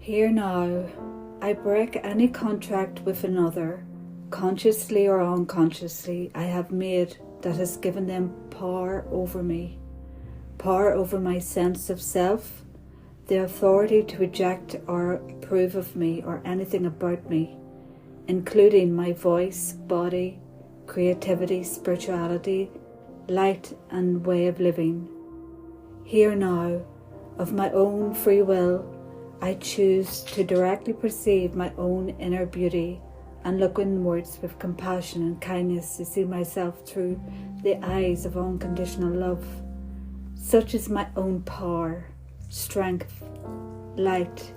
Here now, I break any contract with another, consciously or unconsciously, I have made that has given them power over me, power over my sense of self, the authority to reject or approve of me or anything about me, including my voice, body, creativity, spirituality, light and way of living. Here now, of my own free will, I choose to directly perceive my own inner beauty and look inwards with compassion and kindness to see myself through the eyes of unconditional love. Such is my own power, strength, light,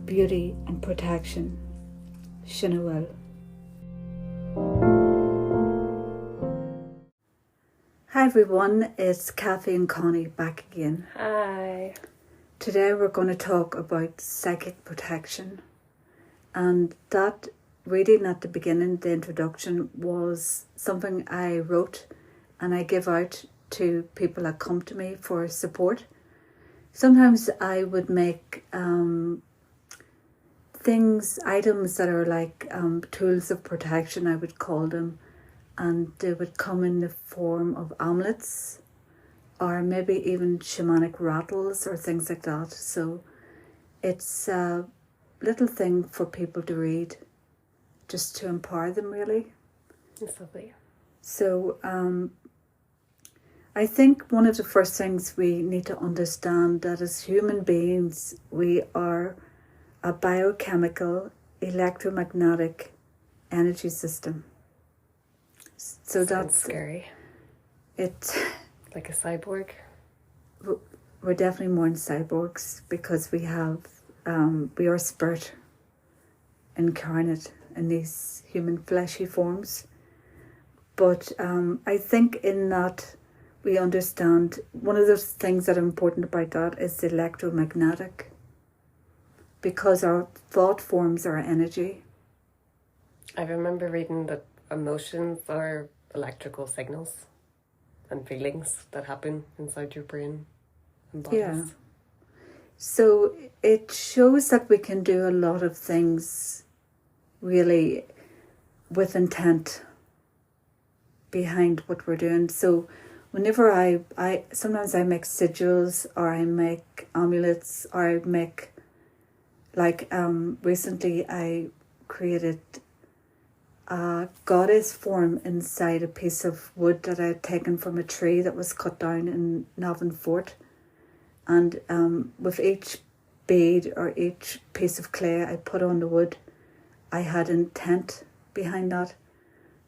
beauty and protection. Shinawil. Hi everyone, it's Kathy and Connie back again. Hi. Today we're going to talk about psychic protection, and that reading at the beginning, the introduction, was something I wrote and I give out to people that come to me for support. Sometimes I would make items that are like tools of protection, I would call them, and they would come in the form of amulets or maybe even shamanic rattles or things like that. So it's a little thing for people to read, just to empower them, really. That's lovely. So I think one of the first things we need to understand that as human beings, we are a biochemical, electromagnetic energy system. So that's scary. It. Like a cyborg? We're definitely more than cyborgs because we are spirit incarnate in these human fleshy forms. But I think in that we understand one of the things that are important about that is the electromagnetic, because our thought forms our energy. I remember reading that emotions are electrical signals and feelings that happen inside your brain and bodies. Yeah. So it shows that we can do a lot of things really with intent behind what we're doing. So whenever I sometimes I make sigils or I make amulets or I make recently I created a goddess form inside a piece of wood that I had taken from a tree that was cut down in Navan Fort. And with each bead or each piece of clay I put on the wood, I had intent behind that.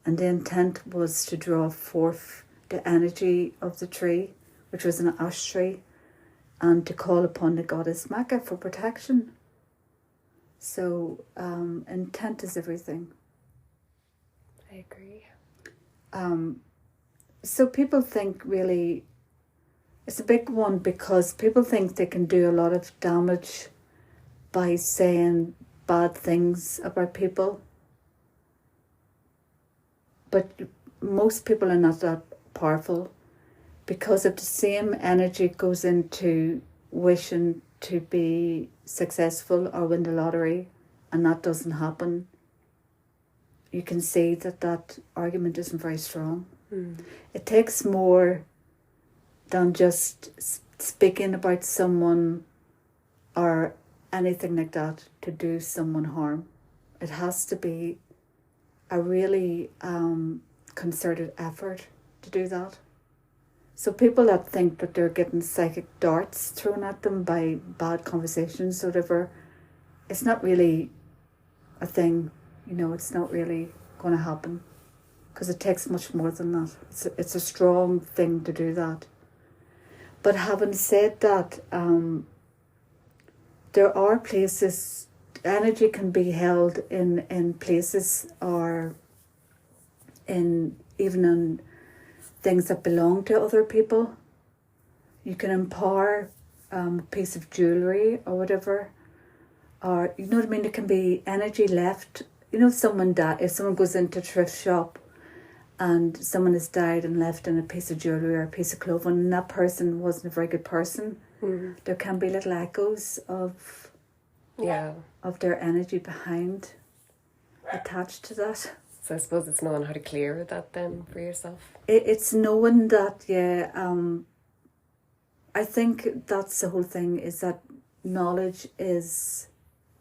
And the intent was to draw forth the energy of the tree, which was an ash tree, and to call upon the goddess Mecca for protection. So intent is everything. I agree. So people think really, it's a big one because people think they can do a lot of damage by saying bad things about people. But most people are not that powerful because of the same energy goes into wishing to be successful or win the lottery, and that doesn't happen. You can see that argument isn't very strong. It takes more than just speaking about someone or anything like that to do someone harm. It has to be a really concerted effort to do that. So people that think that they're getting psychic darts thrown at them by bad conversations or whatever, it's not really a thing. It's not really going to happen because it takes much more than that. It's a strong thing to do that. But having said that, there are places, energy can be held in places or even in things that belong to other people. You can empower a piece of jewellery or whatever, or you know what I mean. There can be energy left. If someone goes into a thrift shop and someone has died and left in a piece of jewellery or a piece of clothing, and that person wasn't a very good person, there can be little echoes of Yeah. of their energy behind, attached to that. So I suppose it's knowing how to clear that then for yourself. It's knowing that, yeah. I think that's the whole thing, is that knowledge is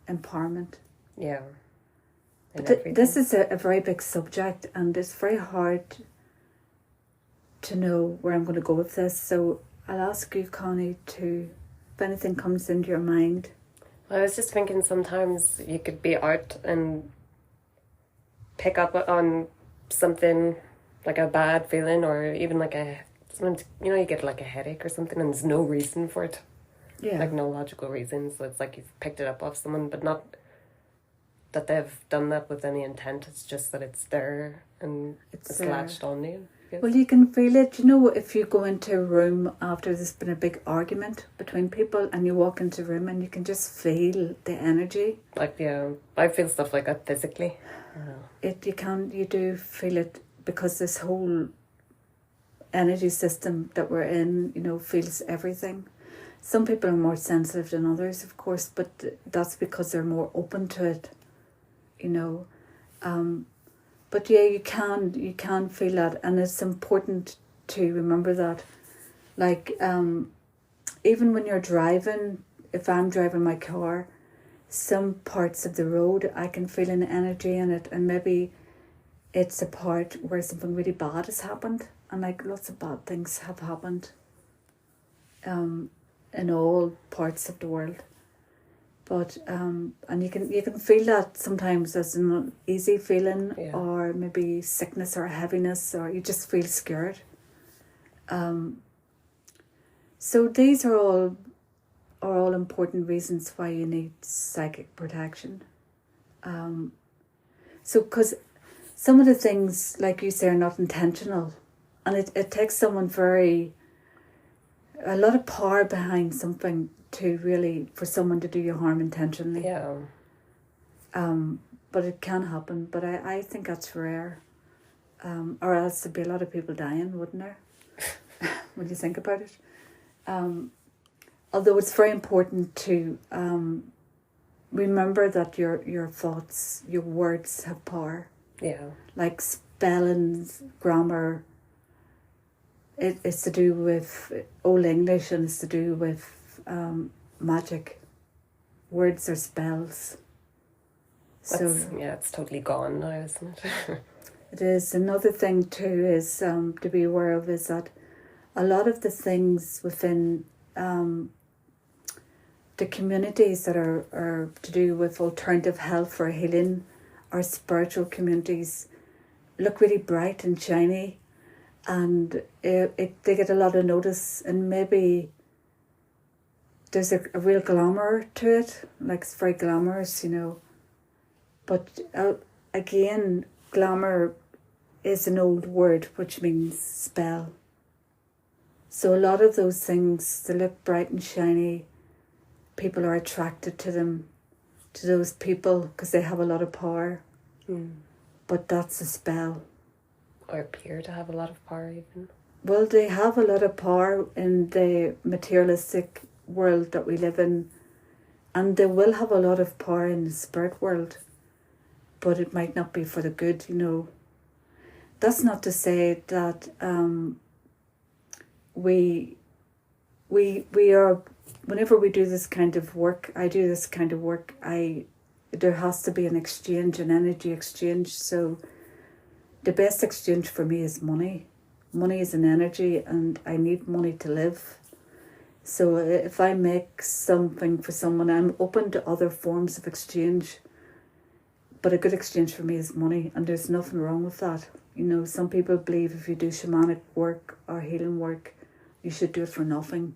empowerment. Yeah. This is a very big subject, and it's very hard to know where I'm going to go with this. So I'll ask you, Connie, if anything comes into your mind. I was just thinking sometimes you could be out and pick up on something like a bad feeling, or even like sometimes, you get like a headache or something and there's no reason for it. Yeah. Like no logical reason. So it's like you've picked it up off someone, but not that they've done that with any intent. It's just that it's there and it's latched on you. Yes. Well, you can feel it. If you go into a room after there's been a big argument between people and you walk into a room and you can just feel the energy. Like, yeah, I feel stuff like that physically. You do feel it, because this whole energy system that we're in, feels everything. Some people are more sensitive than others, of course, but that's because they're more open to it, But yeah, you can feel that, and it's important to remember that. Like, even when you're driving, if I'm driving my car, some parts of the road I can feel an energy in it, and maybe it's a part where something really bad has happened, and like lots of bad things have happened in all parts of the world. But and you can feel that sometimes as an uneasy feeling, Yeah. or maybe sickness or heaviness, or you just feel scared. So these are all important reasons why you need psychic protection. So because some of the things, like you say, are not intentional, and it takes someone a lot of power behind something for someone to do you harm intentionally. Yeah. But it can happen. But I think that's rare. Or else there'd be a lot of people dying, wouldn't there? When you think about it. Although it's very important to remember that your thoughts, your words have power. Yeah. Like spellings, grammar. It's to do with Old English, and it's to do with magic. Words are spells. It's totally gone now, isn't it? It is. Another thing too is to be aware of is that a lot of the things within the communities that are to do with alternative health or healing, or spiritual communities, look really bright and shiny, and they get a lot of notice, and maybe there's a real glamour to it, like it's very glamorous, But again, glamour is an old word which means spell. So a lot of those things, they look bright and shiny. People are attracted to them, to those people, because they have a lot of power. But that's a spell. Or appear to have a lot of power even. Well, they have a lot of power in the materialistic world that we live in, and they will have a lot of power in the spirit world, but it might not be for the good, That's not to say that we are, whenever we do this kind of work, I do this kind of work, there has to be an exchange, an energy exchange. So the best exchange for me is money. Money is an energy, and I need money to live. So if I make something for someone, I'm open to other forms of exchange. But a good exchange for me is money, and there's nothing wrong with that. Some people believe if you do shamanic work or healing work, you should do it for nothing.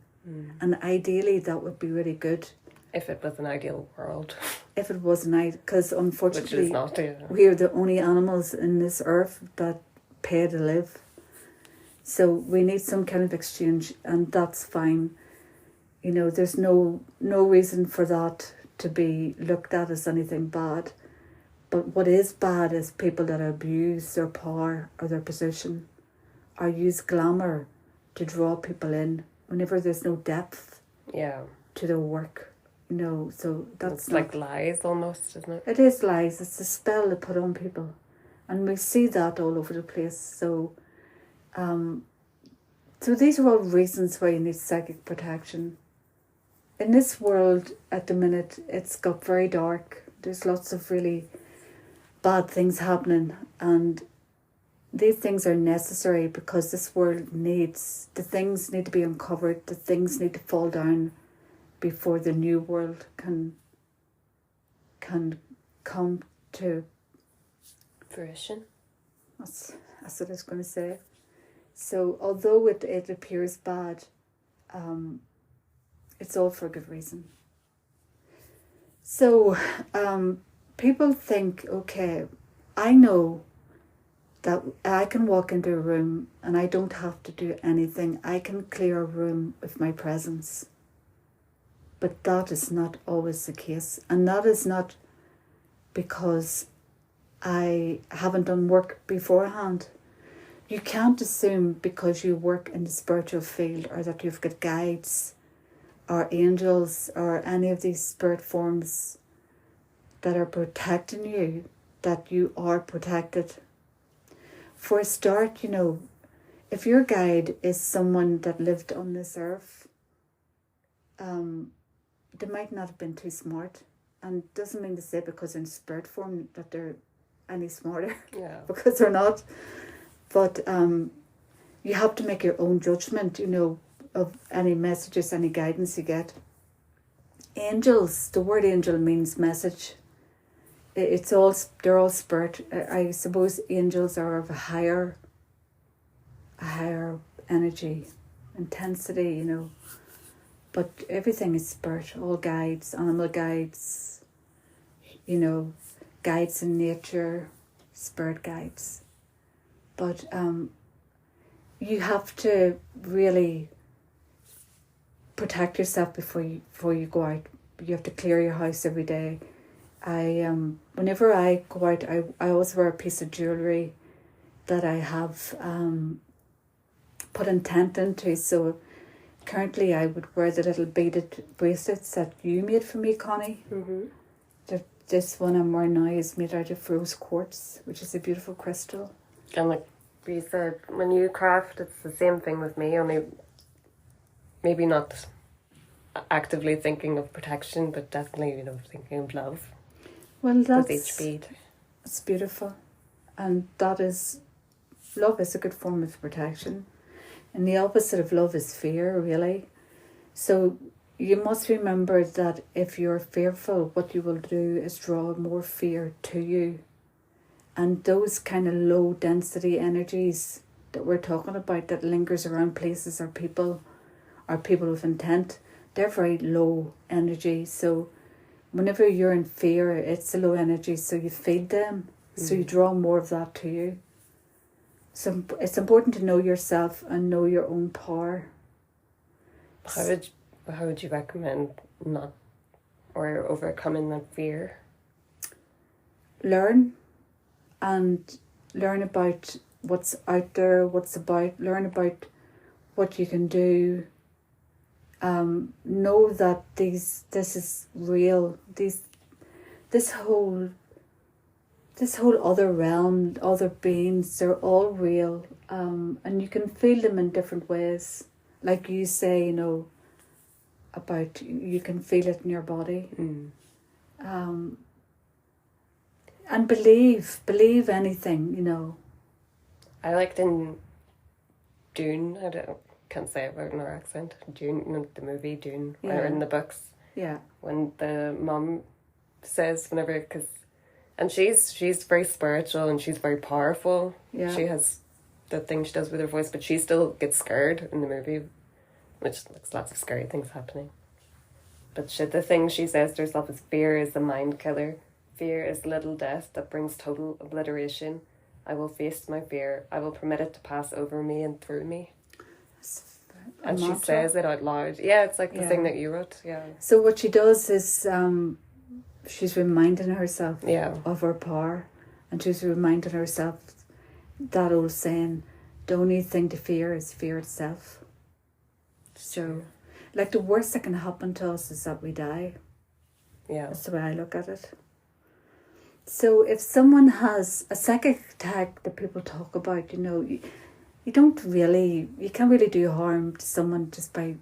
And ideally, that would be really good. If it was an ideal world. If it was an ideal, because unfortunately, which is not, yeah. We are the only animals in this earth that pay to live. So we need some kind of exchange, and that's fine. There's no reason for that to be looked at as anything bad. But what is bad is people that abuse their power or their position, or use glamour to draw people in whenever there's no depth to their work. You know, so that's It's like lies almost, isn't it? It is lies. It's a spell they put on people. And we see that all over the place. So these are all reasons why you need psychic protection. In this world at the minute, it's got very dark. There's lots of really bad things happening, and these things are necessary because this world needs, the things need to be uncovered, the things need to fall down before the new world can come to fruition. That's what I was going to say. So although it appears bad, it's all for a good reason. So people think, okay, I know that I can walk into a room and I don't have to do anything. I can clear a room with my presence. But that is not always the case. And that is not because I haven't done work beforehand. You can't assume because you work in the spiritual field or that you've got guides or angels or any of these spirit forms that are protecting you, that you are protected. For a start, you know, if your guide is someone that lived on this earth, they might not have been too smart. And doesn't mean to say because in spirit form that they're any smarter. Yeah. Because they're not. But you have to make your own judgment, you know, of any messages, any guidance you get. Angels, the word angel means message. They're all spirit. I suppose angels are of a higher energy, intensity, you know. But everything is spirit, all guides, animal guides, you know, guides in nature, spirit guides. But you have to really protect yourself before you go out. You have to clear your house every day. Whenever I go out, I always wear a piece of jewellery that I have put intent into. So currently I would wear the little beaded bracelets that you made for me, Connie. Mm-hmm. This one I'm wearing now is made out of rose quartz, which is a beautiful crystal. And like we said, when you craft, it's the same thing with me, only maybe not actively thinking of protection, but definitely, you know, thinking of love. Well, that's... with each bead. It's beautiful. And that is... Love is a good form of protection. And the opposite of love is fear, really. So you must remember that if you're fearful, what you will do is draw more fear to you. And those kind of low density energies that we're talking about that lingers around places or people with intent, they're very low energy. So whenever you're in fear, it's a low energy, so you feed them. So you draw more of that to you. So it's important to know yourself and know your own power. How would you recommend not or overcoming that fear? Learn about what's out there, learn about what you can do. Know that this is real. This whole other realm, other beings, they're all real. And you can feel them in different ways. Like you say, you know, about you can feel it in your body. And believe anything, you know. I liked in Dune, can't say it in our accent. Dune, you know, the movie Dune, or in the books. Yeah. When the mom says whenever, and she's very spiritual and she's very powerful. Yeah. She has the thing she does with her voice, but she still gets scared in the movie, which looks lots of scary things happening. But the thing she says to herself is, fear is the mind killer. Fear is little death that brings total obliteration. I will face my fear. I will permit it to pass over me and through me. And she says it out loud. Yeah, it's like the thing that you wrote. Yeah. So what she does is she's reminding herself of her power, and she's reminding herself that old saying, the only thing to fear is fear itself. So, like, the worst that can happen to us is that we die. Yeah. That's the way I look at it. So if someone has a psychic attack that people talk about, you can't really do harm to someone just by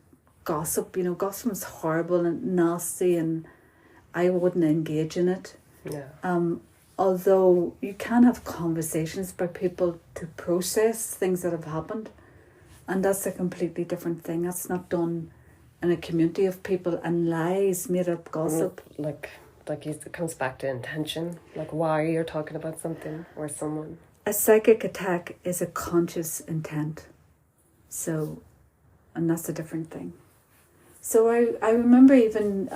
gossip. Gossip is horrible and nasty, and I wouldn't engage in it. Yeah. Although you can have conversations about people to process things that have happened, and that's a completely different thing. That's not done in a community of people, and lies, made up gossip. Like it comes back to intention, like why you're talking about something or someone. A psychic attack is a conscious intent. So, and that's a different thing. So I remember even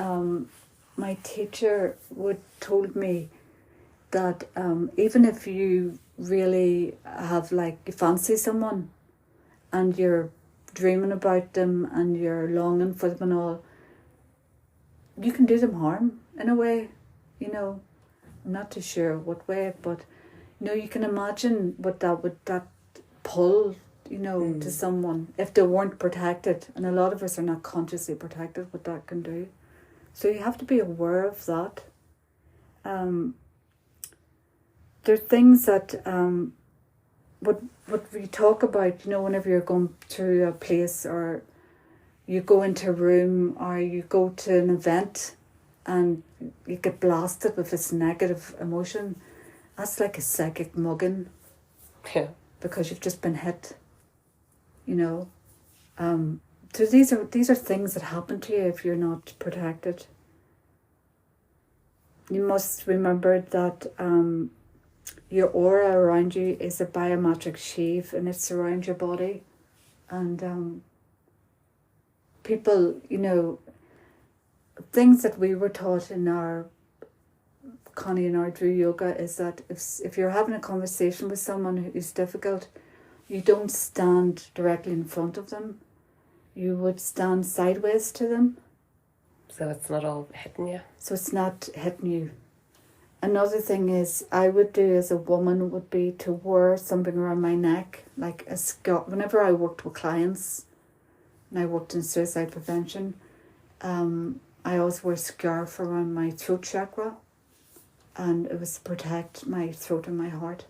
my teacher told me that even if you really have you fancy someone and you're dreaming about them and you're longing for them and all, you can do them harm in a way. I'm not too sure what way, but you can imagine what that pull to someone if they weren't protected, and a lot of us are not consciously protected, what that can do. So you have to be aware of that. There are things that what we talk about, whenever you're going to a place, or you go into a room, or you go to an event and you get blasted with this negative emotion. That's like a psychic mugging. Yeah. Because you've just been hit. So these are things that happen to you if you're not protected. You must remember that your aura around you is a biometric sheath, and it's around your body. And people, things that we were taught in our Connie and our Drew yoga is that if you're having a conversation with someone who's difficult, you don't stand directly in front of them. You would stand sideways to them. So it's not all hitting you. So it's not hitting you. Another thing is I would do as a woman would be to wear something around my neck, like a scarf. Whenever I worked with clients and I worked in suicide prevention, I always wear a scarf around my throat chakra, and it was to protect my throat and my heart.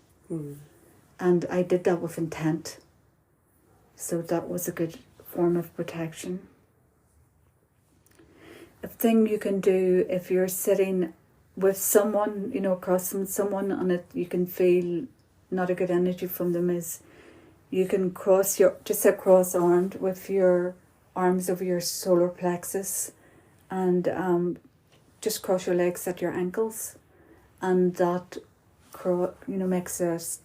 And I did that with intent. So that was a good form of protection. A thing you can do if you're sitting with someone, across from someone, and you can feel not a good energy from them, is you can sit cross-armed with your arms over your solar plexus, and just cross your legs at your ankles, and that makes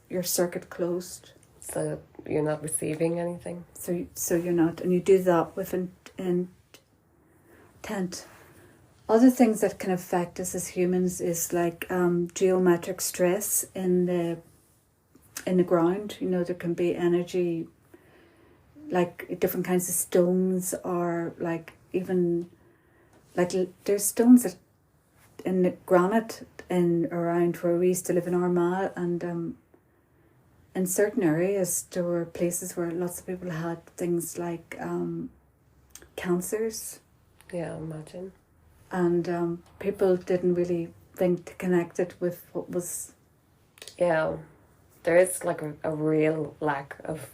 your circuit closed. So you're not receiving anything. So you're not, and you do that with intent. Other things that can affect us as humans is like geometric stress in the ground. There can be energy, like different kinds of stones, or there's stones that in the granite around where we used to live in Armagh, and in certain areas there were places where lots of people had things like cancers. Yeah, imagine. And people didn't really think to connect it with what was... Yeah, there is like a real lack of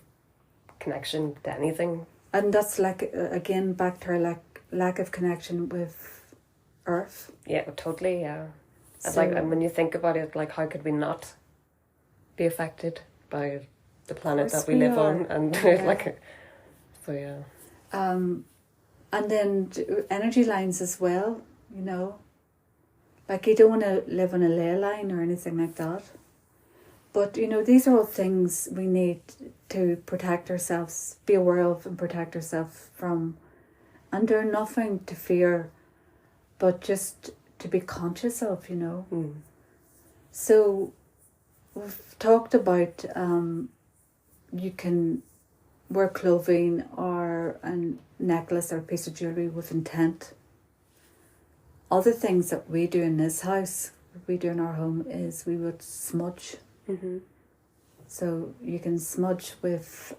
connection to anything. And that's again, back to our lack of connection with Earth. Yeah, totally, yeah. So, and when you think about it, how could we not be affected by the planet that we live on? And yeah. So yeah. And then energy lines as well, you don't want to live on a ley line or anything like that. But, these are all things we need to protect ourselves, be aware of and protect ourselves from. And they're nothing to fear, but just to be conscious of, So we've talked about you can wear clothing or a necklace or a piece of jewellery with intent. Other things that we do in this house, we do in our home, is we would smudge. Mm-hmm. So you can smudge with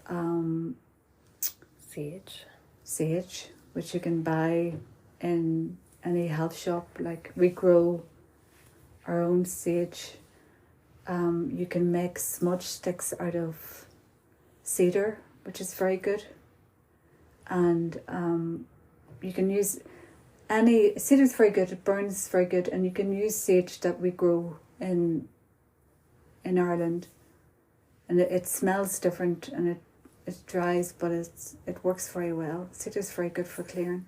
sage, which you can buy in any health shop. Like, we grow our own sage. You can make smudge sticks out of cedar, which is very good. And you can use cedar is very good, it burns very good, and you can use sage that we grow in Ireland. And it smells different, and it dries, but it works very well. Cedar is very good for clearing.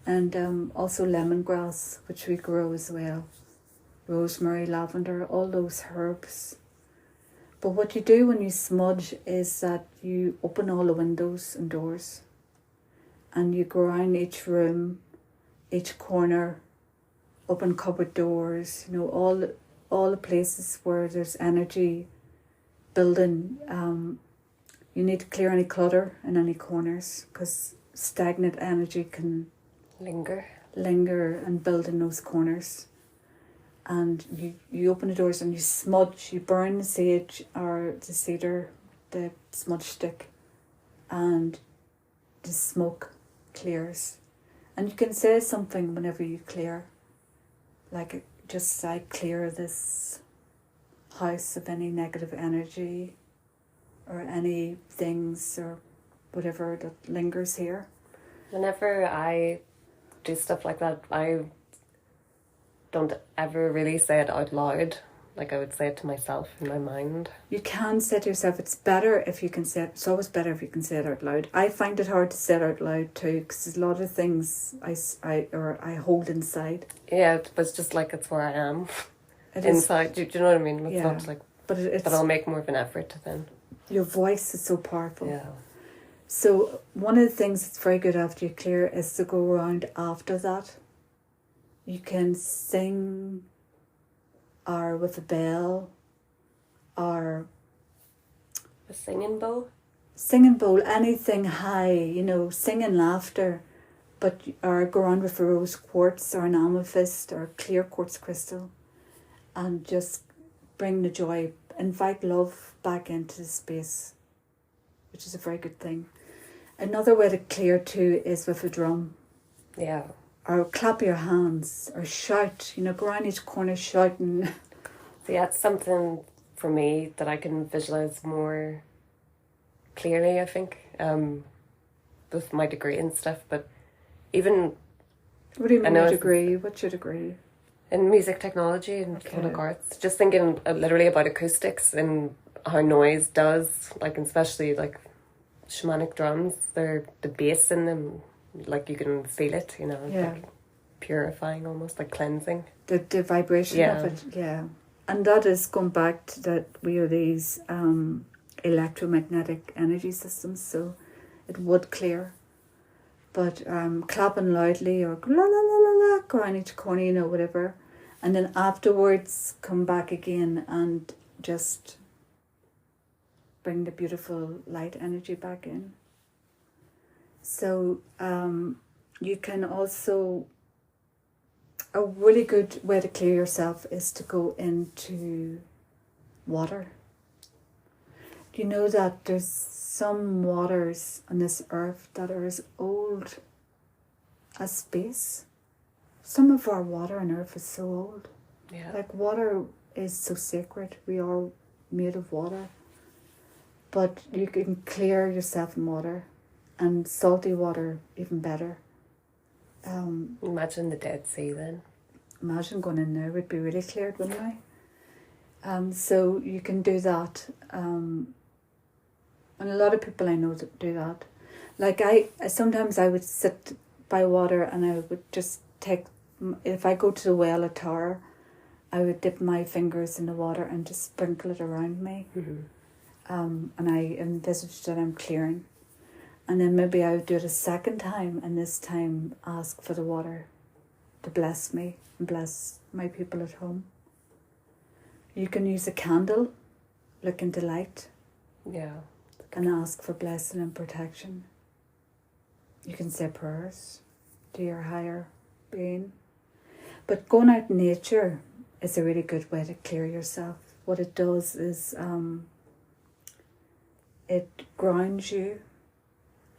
And also lemongrass, which we grow as well. Rosemary, lavender, all those herbs. But what you do when you smudge is that you open all the windows and doors, and you go around each room, each corner, open cupboard doors, all the places where there's energy building. You need to clear any clutter in any corners, because stagnant energy can linger and build in those corners. And you open the doors and you smudge, you burn the sage or the cedar, the smudge stick, and the smoke clears. And you can say something whenever you clear, like, just I clear this house of any negative energy or any things or whatever that lingers here. Whenever I do stuff like that, I don't ever really say it out loud. Like, I would say it to myself in my mind. You can say to yourself, it's better if you can say it. It's always better if you can say it out loud. I find it hard to say it out loud too, because there's a lot of things I hold inside. Yeah, it was just like, it's where I am. It inside. Do you know what I mean? It's not like, but I'll make more of an effort then. Your voice is so powerful. Yeah. So one of the things that's very good after you clear is to go around after that. You can sing, or with a bell, or a singing bowl. Anything high, singing laughter, or go around with a rose quartz or an amethyst or clear quartz crystal, and just bring the joy, invite love back into the space, which is a very good thing. Another way to clear too is with a drum. Yeah. Or clap your hands, or shout, go around each corner shouting. So yeah, it's something for me that I can visualise more clearly, I think, with my degree and stuff. But even... What do you mean your degree? What's your degree? In music technology and photonic arts. Just thinking literally about acoustics and how noise does, like, especially like shamanic drums, the bass in them, like, you can feel it, like purifying, almost like cleansing. The vibration of it, yeah. And that is going back to that we are these electromagnetic energy systems, so it would clear. But clapping loudly or la la la la la, go around each corner, whatever. And then afterwards come back again and just bring the beautiful light energy back in. So you can also, a really good way to clear yourself is to go into water. Do you know that there's some waters on this earth that are as old as space? Some of our water on earth is so old. Yeah. Like, water is so sacred. We are made of water. But you can clear yourself in water. And salty water, even better. Imagine the Dead Sea then. Imagine going in there, we'd be really cleared, wouldn't we? So you can do that. And a lot of people I know that do that. Like, sometimes I would sit by water and I would just if I go to the well at Tara, I would dip my fingers in the water and just sprinkle it around me. Mm-hmm. And I envisage that I'm clearing. And then maybe I would do it a second time, and this time ask for the water to bless me and bless my people at home. You can use a candle, look into light, and ask for blessing and protection. You can say prayers to your higher being. But going out in nature is a really good way to clear yourself. What it does is it grounds you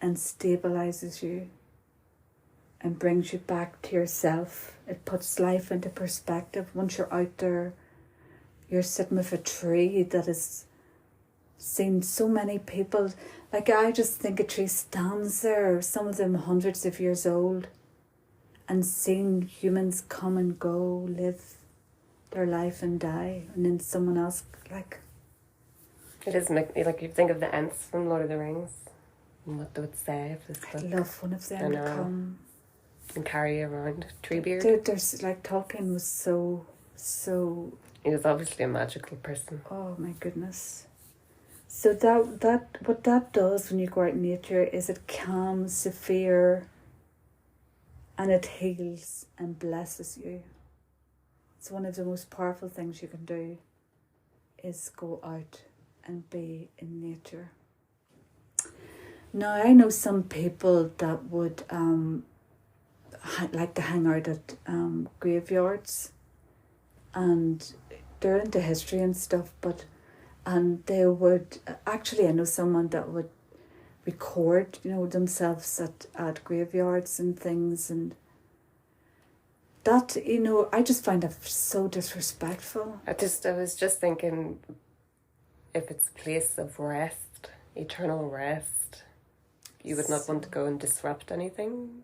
and stabilizes you and brings you back to yourself. It puts life into perspective. Once you're out there, you're sitting with a tree that has seen so many people. Like, I just think a tree stands there, some of them hundreds of years old, and seeing humans come and go, live their life and die, and then someone else, like... It is like you think of the Ents from Lord of the Rings and what they would say if this book. I'd love one of them to come and carry around Treebeard. There's like, Tolkien was so he was obviously a magical person. Oh my goodness. So that what that does when you go out in nature is it calms the fear and it heals and blesses you. It's one of the most powerful things you can do is go out and be in nature. Now, I know some people that would like to hang out at graveyards, and they're into history and stuff, and they would, actually I know someone that would record, themselves at graveyards and things, and that, I just find that so disrespectful. I was just thinking, if it's a place of rest, eternal rest, you would not want to go and disrupt anything?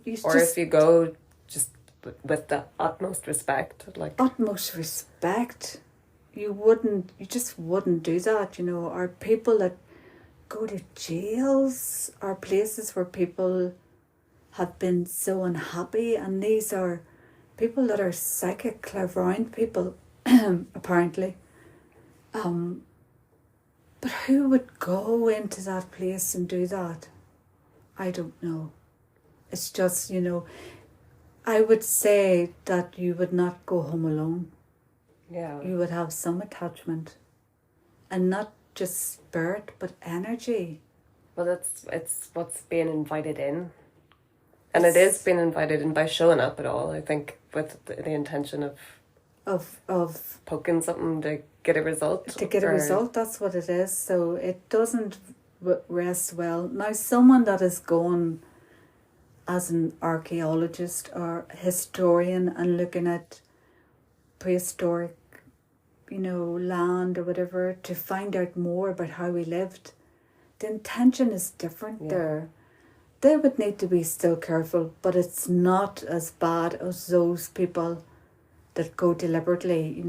If you go just with the utmost respect, like... Utmost respect? You just wouldn't do that, or people that go to jails or places where people have been so unhappy, and these are people that are psychic, clairvoyant people, apparently. But who would go into that place and do that? I don't know. It's just, I would say that you would not go home alone. Yeah. You would have some attachment. And not just spirit, but energy. Well, it's what's being invited in. And it is being invited in by showing up at all, I think, with the intention of poking something to get a result. To get a result, that's what it is. So it doesn't rest well. Now, someone that is going as an archaeologist or historian and looking at prehistoric, land or whatever, to find out more about how we lived, the intention is different there. They would need to be still careful, but it's not as bad as those people that go deliberately,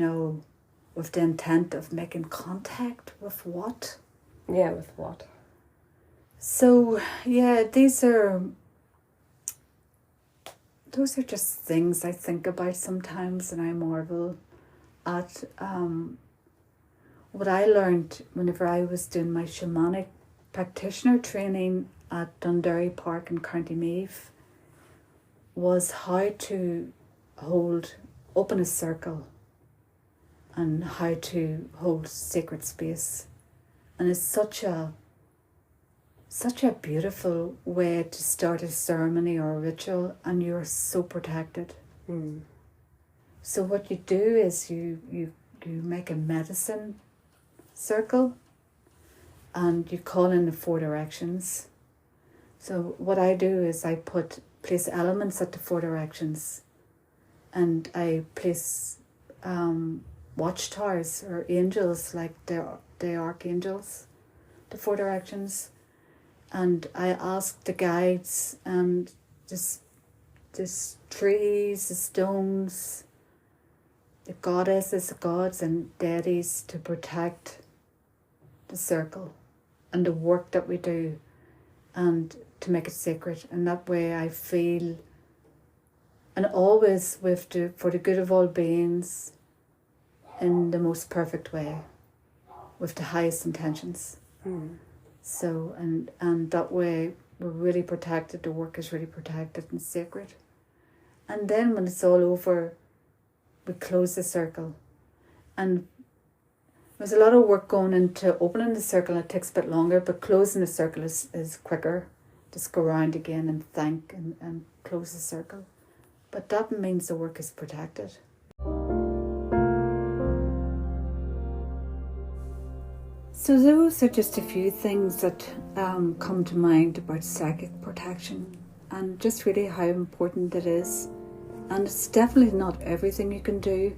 with the intent of making contact with what? Yeah, with what? So, yeah, those are just things I think about sometimes, and I marvel at what I learned whenever I was doing my shamanic practitioner training at Dundurry Park in County Meath, was how to open a circle and how to hold sacred space. And it's such a beautiful way to start a ceremony or a ritual, and you're so protected. So what you do is you make a medicine circle and you call in the 4 directions. So what I do is I place elements at the 4 directions, and I place watchtowers or angels, like the archangels, the 4 directions, and I ask the guides and this trees, the stones, the goddesses, the gods and deities to protect the circle and the work that we do, and to make it sacred. And that way I feel, and always for the good of all beings, in the most perfect way, with the highest intentions. So, and that way we're really protected, the work is really protected and sacred. And then when it's all over, we close the circle. And there's a lot of work going into opening the circle. It takes a bit longer, but closing the circle is quicker. Just go around again and thank and close the circle. But that means the work is protected. So those are just a few things that come to mind about psychic protection. and just really how important it is. And it's definitely not everything you can do.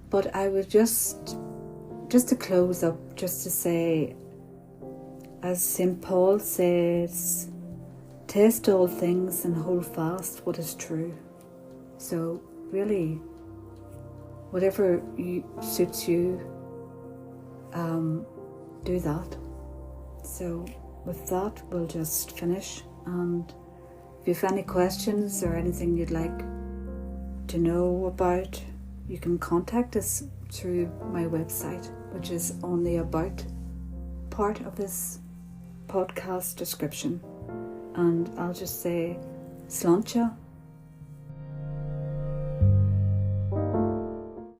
But I would just to close up, just to say, as St. Paul says, taste all things and hold fast what is true. So really, whatever suits you, do that. So with that, we'll just finish. And if you have any questions or anything you'd like to know about, you can contact us through my website, which is on the About part of this podcast description. And I'll just say, Sláinte